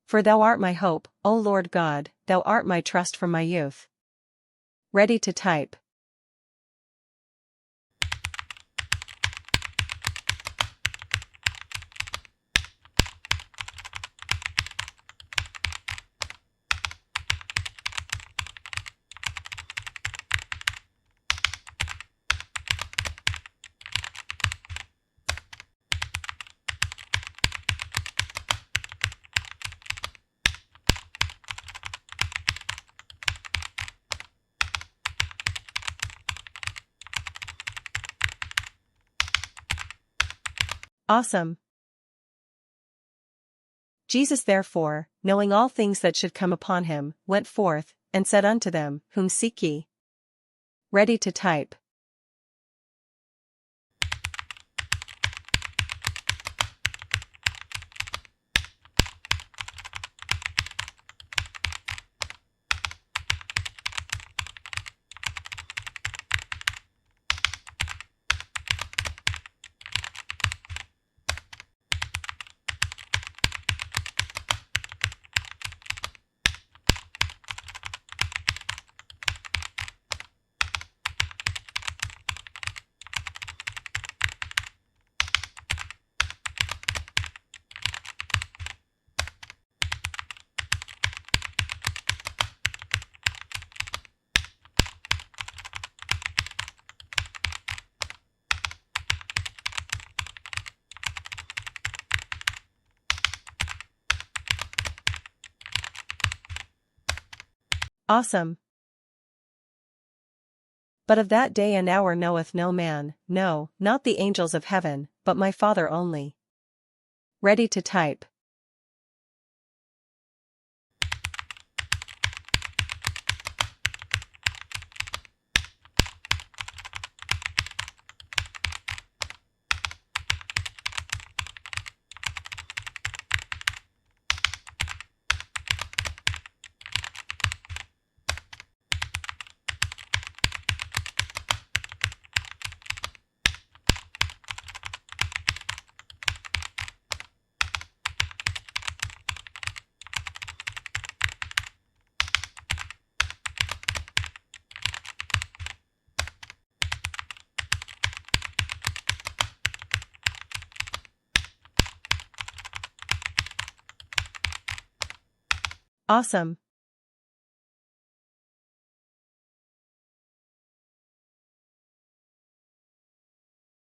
For thou art my hope, O Lord God, thou art my trust from my youth. Ready to type. Awesome. Jesus therefore, knowing all things that should come upon him, went forth, and said unto them, Whom seek ye? Ready to type. Awesome. But of that day and hour knoweth no man, no, not the angels of heaven, but my Father only. Ready to type. Awesome.